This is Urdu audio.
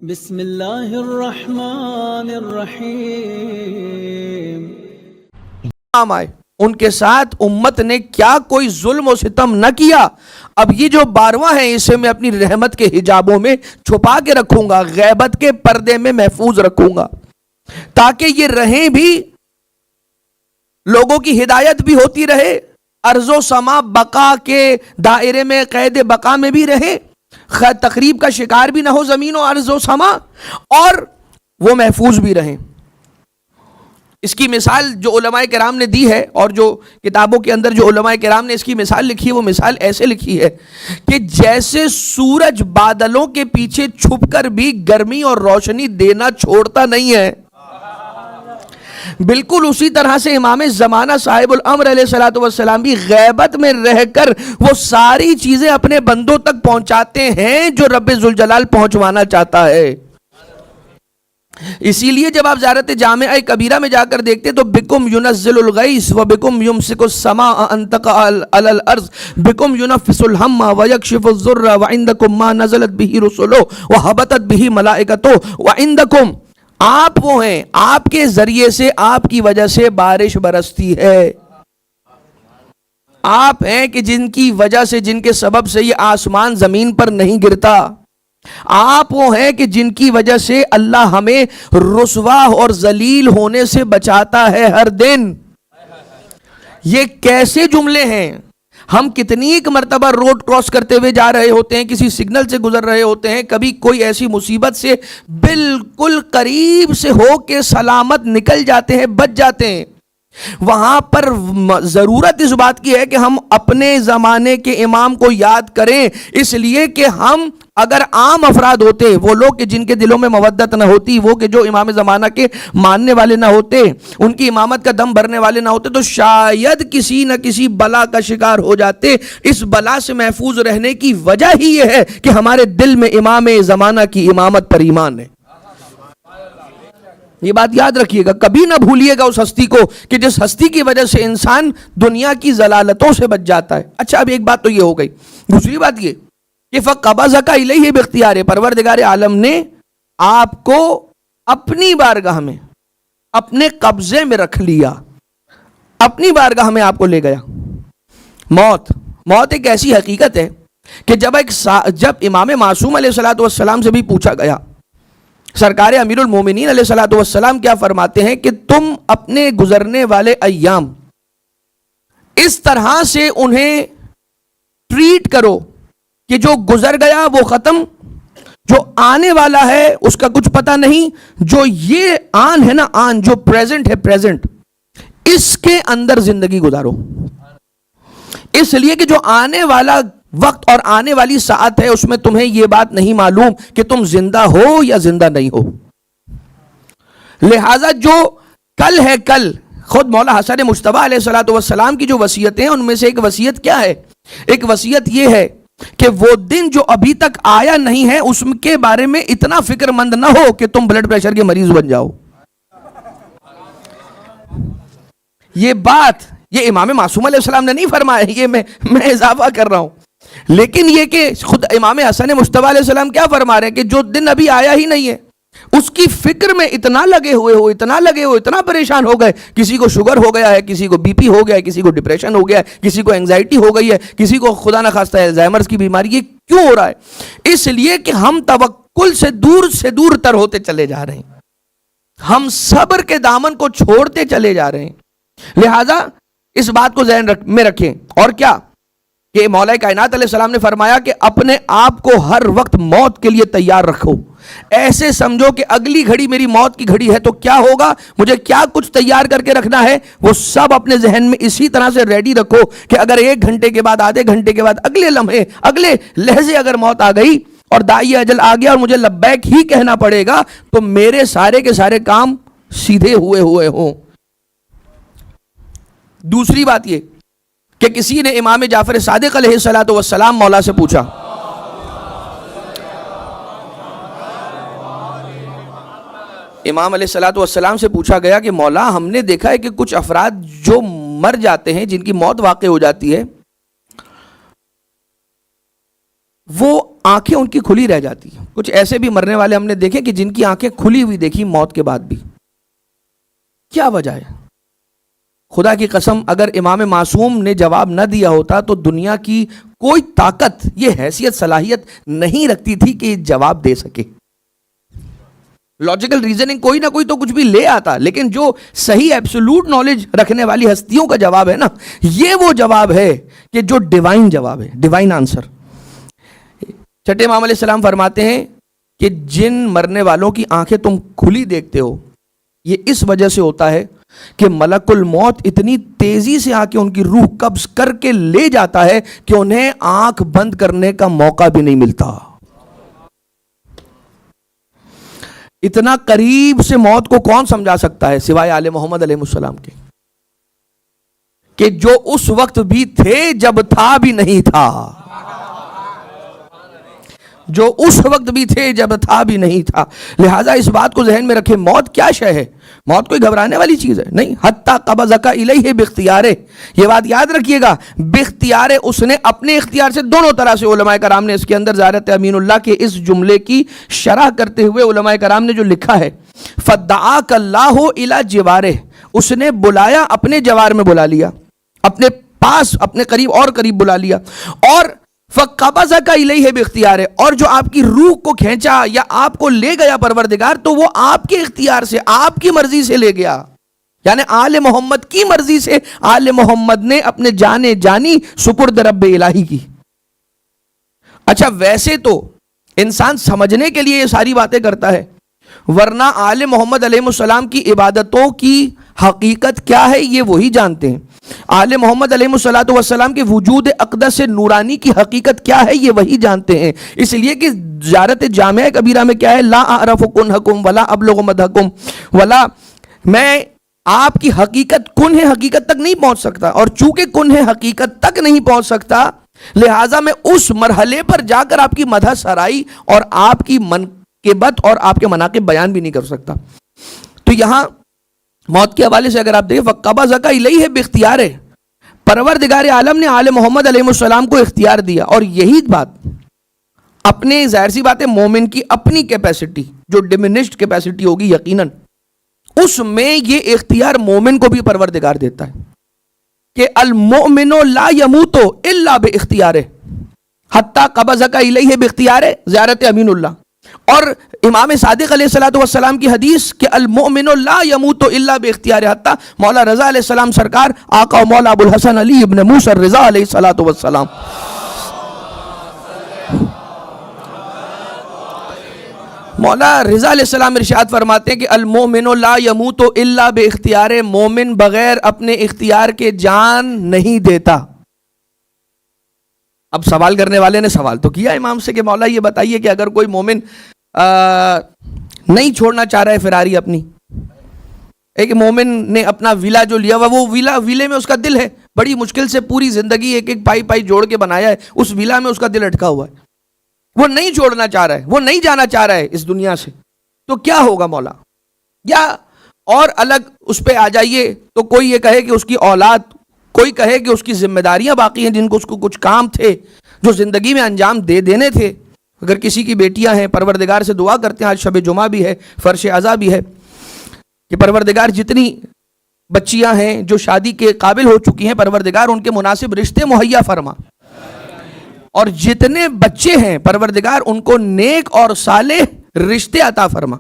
بسم اللہ الرحمن الرحیم. آئے ان کے ساتھ امت نے کیا کوئی ظلم و ستم نہ کیا. اب یہ جو 12واں ہے اسے میں اپنی رحمت کے حجابوں میں چھپا کے رکھوں گا, غیبت کے پردے میں محفوظ رکھوں گا, تاکہ یہ رہیں بھی, لوگوں کی ہدایت بھی ہوتی رہے, ارض و سما بقا کے دائرے میں قید بقا میں بھی رہے, تقریب کا شکار بھی نہ ہو زمین و ارض و سما, اور وہ محفوظ بھی رہیں. اس کی مثال جو علماء کرام نے دی ہے اور جو کتابوں کے اندر جو علماء کرام نے اس کی مثال لکھی ہے, وہ مثال ایسے لکھی ہے کہ جیسے سورج بادلوں کے پیچھے چھپ کر بھی گرمی اور روشنی دینا چھوڑتا نہیں ہے, بالکل اسی طرح سے امام زمانہ صاحب الامر علیہ الصلوۃ والسلام بھی غیبت میں رہ کر وہ ساری چیزیں اپنے بندوں تک پہنچاتے ہیں جو رب ذوالجلال پہنچوانا چاہتا ہے. اسی لیے جب آپ زیارت جامعہ کبیرہ میں جا کر دیکھتے تو بکم ينزل الغیث و بکم یمسک السماء ان تقع علی الارض بکم ينفس الهم ويكشف الضر وعندکم ما نزلت به رسله وهبطت به ملائکته وعندکم, آپ وہ ہیں, آپ کے ذریعے سے, آپ کی وجہ سے بارش برستی ہے. آپ ہیں کہ جن کی وجہ سے, جن کے سبب سے یہ آسمان زمین پر نہیں گرتا. آپ وہ ہیں کہ جن کی وجہ سے اللہ ہمیں رسوا اور ذلیل ہونے سے بچاتا ہے ہر دن. یہ کیسے جملے ہیں؟ ہم کتنی ایک مرتبہ روڈ کراس کرتے ہوئے جا رہے ہوتے ہیں, کسی سگنل سے گزر رہے ہوتے ہیں, کبھی کوئی ایسی مصیبت سے بالکل قریب سے ہو کے سلامت نکل جاتے ہیں, بچ جاتے ہیں. وہاں پر ضرورت اس بات کی ہے کہ ہم اپنے زمانے کے امام کو یاد کریں, اس لیے کہ ہم اگر عام افراد ہوتے, وہ لوگ کہ جن کے دلوں میں مودت نہ ہوتی, وہ کہ جو امام زمانہ کے ماننے والے نہ ہوتے, ان کی امامت کا دم بھرنے والے نہ ہوتے, تو شاید کسی نہ کسی بلا کا شکار ہو جاتے. اس بلا سے محفوظ رہنے کی وجہ ہی یہ ہے کہ ہمارے دل میں امام زمانہ کی امامت پر ایمان ہے. یہ بات یاد رکھیے گا, کبھی نہ بھولیے گا اس ہستی کو کہ جس ہستی کی وجہ سے انسان دنیا کی ضلالتوں سے بچ جاتا ہے. اچھا, اب ایک بات تو یہ ہو گئی. دوسری بات یہ کہ فَقَبَضَكَ إِلَيْهِ بِاخْتِيَارِ, پروردگار عالم نے آپ کو اپنی بارگاہ میں, اپنے قبضے میں رکھ لیا, اپنی بارگاہ میں آپ کو لے گیا. موت ایک ایسی حقیقت ہے کہ جب امام معصوم علیہ الصلوۃ والسلام سے بھی پوچھا گیا, سرکار امیر المومنین علیہ الصلوۃ والسلام کیا فرماتے ہیں کہ تم اپنے گزرنے والے ایام اس طرح سے انہیں ٹریٹ کرو کہ جو گزر گیا وہ ختم, جو آنے والا ہے اس کا کچھ پتہ نہیں, جو یہ آن ہے نا, آن جو پریزنٹ ہے, پریزنٹ اس کے اندر زندگی گزارو. اس لیے کہ جو آنے والا وقت اور آنے والی ساعت ہے اس میں تمہیں یہ بات نہیں معلوم کہ تم زندہ ہو یا زندہ نہیں ہو. لہذا جو کل ہے, کل خود مولا حسن مجتبیٰ علیہ الصلوۃ والسلام کی جو وصیتیں ہیں ان میں سے ایک وصیت کیا ہے؟ ایک وصیت یہ ہے کہ وہ دن جو ابھی تک آیا نہیں ہے اس کے بارے میں اتنا فکر مند نہ ہو کہ تم بلڈ پریشر کے مریض بن جاؤ. یہ بات یہ امام معصوم علیہ السلام نے نہیں فرمایا, یہ میں اضافہ کر رہا ہوں. لیکن یہ کہ خود امام حسن مجتبیٰ علیہ السلام کیا فرما رہے ہیں کہ جو دن ابھی آیا ہی نہیں ہے اس کی فکر میں اتنا لگے ہوئے ہو, اتنا پریشان ہو گئے, کسی کو شوگر ہو گیا ہے, کسی کو بی پی ہو گیا ہے, کسی کو ڈپریشن ہو گیا ہے, کسی کو انگزائٹی ہو گئی ہے, کسی کو خدا نہ خواستہ الزائمرز کی بیماری. یہ کیوں ہو رہا ہے؟ اس لیے کہ ہم توکل سے دور تر ہوتے چلے جا رہے ہیں, ہم صبر کے دامن کو چھوڑتے چلے جا رہے ہیں. لہذا اس بات کو ذہن میں رکھیں. اور کیا کہ مولا کائنات علیہ السلام نے فرمایا کہ اپنے آپ کو ہر وقت موت کے لیے تیار رکھو. ایسے سمجھو کہ اگلی گھڑی میری موت کی گھڑی ہے تو کیا ہوگا, مجھے کیا کچھ تیار کر کے رکھنا ہے, وہ سب اپنے ذہن میں اسی طرح سے ریڈی رکھو کہ اگر 1 گھنٹے کے بعد, آدھے گھنٹے کے بعد, اگلے لمحے, اگلے لحظے اگر موت آ گئی اور داعی اجل آ گیا اور مجھے لبیک ہی کہنا پڑے گا تو میرے سارے کے سارے کام سیدھے ہوئے ہوں. دوسری بات یہ کہ کسی نے امام جعفر صادق علیہ الصلوۃ والسلام مولا سے پوچھا, امام علیہ الصلوۃ والسلام سے پوچھا گیا کہ مولا ہم نے دیکھا ہے کہ کچھ افراد جو مر جاتے ہیں, جن کی موت واقع ہو جاتی ہے, وہ آنکھیں ان کی کھلی رہ جاتی ہیں. کچھ ایسے بھی مرنے والے ہم نے دیکھے کہ جن کی آنکھیں کھلی ہوئی دیکھی موت کے بعد بھی. کیا وجہ ہے؟ خدا کی قسم اگر امام معصوم نے جواب نہ دیا ہوتا تو دنیا کی کوئی طاقت یہ حیثیت صلاحیت نہیں رکھتی تھی کہ جواب دے سکے. لاجیکل ریزننگ کوئی نہ کوئی تو کچھ بھی لے آتا, لیکن جو صحیح ایبسولوٹ نالج رکھنے والی ہستیوں کا جواب ہے نا, یہ وہ جواب ہے کہ جو ڈیوائن جواب ہے, ڈیوائن آنسر. چھٹے امام علیہ السلام فرماتے ہیں کہ جن مرنے والوں کی آنکھیں تم کھلی دیکھتے ہو یہ اس وجہ سے ہوتا ہے کہ ملک الموت اتنی تیزی سے آ کے ان کی روح قبض کر کے لے جاتا ہے کہ انہیں آنکھ بند کرنے کا موقع بھی نہیں ملتا. اتنا قریب سے موت کو کون سمجھا سکتا ہے سوائے آل محمد علیہ السلام کے, کہ جو اس وقت بھی تھے جب تھا بھی نہیں تھا, جو اس وقت بھی تھے جب تھا بھی نہیں تھا. لہٰذا اس بات کو ذہن میں رکھیں, موت کیا شے ہے؟ موت کوئی گھبرانے والی چیز ہے نہیں. حتیٰ قبضک الیہ باختیارہ, یہ بات یاد رکھیے گا, باختیارہ, اس نے اپنے اختیار سے. دونوں طرح سے علماء کرام نے اس کے اندر زیارت امین اللہ کے اس جملے کی شرح کرتے ہوئے علماء کرام نے جو لکھا ہے, فدعاک اللہ الی جوارہ, اس نے بلایا, اپنے جوار میں بلا لیا, اپنے پاس, اپنے قریب اور قریب بلا لیا. اور فَقَبَضَكَ إِلَيْهِ بِاخْتِيَارِهِ, اور جو آپ کی روح کو کھینچا یا آپ کو لے گیا پروردگار, تو وہ آپ کے اختیار سے, آپ کی مرضی سے لے گیا. یعنی آل محمد کی مرضی سے آل محمد نے اپنے جانے جانی سپرد رب الہی کی. اچھا ویسے تو انسان سمجھنے کے لیے یہ ساری باتیں کرتا ہے, ورنہ آل محمد علیہ السلام کی عبادتوں کی حقیقت کیا ہے یہ وہی جانتے ہیں. آل محمد علیہ السلام کے وجود اقدس نورانی کی حقیقت کیا ہے یہ وہی جانتے ہیں. اس لیے کہ زیارت جامعہ کبیرہ میں کیا ہے, لا اعرف کنہکم ولا ابلغ مدحکم ولا, میں آپ کی حقیقت کنہ حقیقت تک نہیں پہنچ سکتا, اور چونکہ کنہ حقیقت تک نہیں پہنچ سکتا لہٰذا میں اس مرحلے پر جا کر آپ کی مدح سرائی اور آپ کی منقبت اور آپ کے مناقب بیان بھی نہیں کر سکتا. تو یہاں موت کے حوالے سے اگر آپ دیکھیں, فَقَبَضَكَ إِلَيْهِ بِاخْتِيَارِهِ, پروردگار عالم نے آل محمد علیہ السلام کو اختیار دیا. اور یہی بات اپنے, ظاہر سی بات ہے, مومن کی اپنی کیپیسٹی جو ڈیمینشڈ کیپیسٹی ہوگی یقیناً, اس میں یہ اختیار مومن کو بھی پروردگار دیتا ہے کہ المؤمن لا يموت الا باختیارہ, حتی قبضک الیہ باختیارہ, زیارت امین اللہ. اور امام صادق علیہ السلام کی حدیث کہ المؤمن لا يموت الا باختیارہ, حتی مولا رضا علیہ السلام سرکار, آقا و مولا ابو الحسن علی ابن موسیٰ الرضا علیہ السلام, مولا رضا علیہ السلام ارشاد فرماتے ہیں کہ المؤمن لا يموت الا باختیارہ, مومن بغیر اپنے اختیار کے جان نہیں دیتا. اب سوال کرنے والے نے سوال تو کیا امام سے کہ مولا یہ بتائیے کہ اگر کوئی مومن نہیں چھوڑنا چاہ رہا ہے فراری اپنی, ایک مومن نے اپنا ویلا جو لیا ہوا, وہ ویلے میں اس کا دل ہے, بڑی مشکل سے پوری زندگی ایک ایک پائی پائی جوڑ کے بنایا ہے, اس ویلا میں اس کا دل اٹکا ہوا ہے, وہ نہیں چھوڑنا چاہ رہا ہے, وہ نہیں جانا چاہ رہا ہے اس دنیا سے, تو کیا ہوگا مولا؟ یا اور الگ اس پہ آ جائیے تو کوئی یہ کہے کہ اس کی اولاد, کوئی کہے کہ اس کی ذمہ داریاں باقی ہیں جن کو اس کو کچھ کام تھے جو زندگی میں انجام دے دینے تھے. اگر کسی کی بیٹیاں ہیں, پروردگار سے دعا کرتے ہیں, آج شب جمعہ بھی ہے, فرش عزا بھی ہے, کہ پروردگار جتنی بچیاں ہیں جو شادی کے قابل ہو چکی ہیں, پروردگار ان کے مناسب رشتے مہیا فرما, اور جتنے بچے ہیں پروردگار ان کو نیک اور صالح رشتے عطا فرما.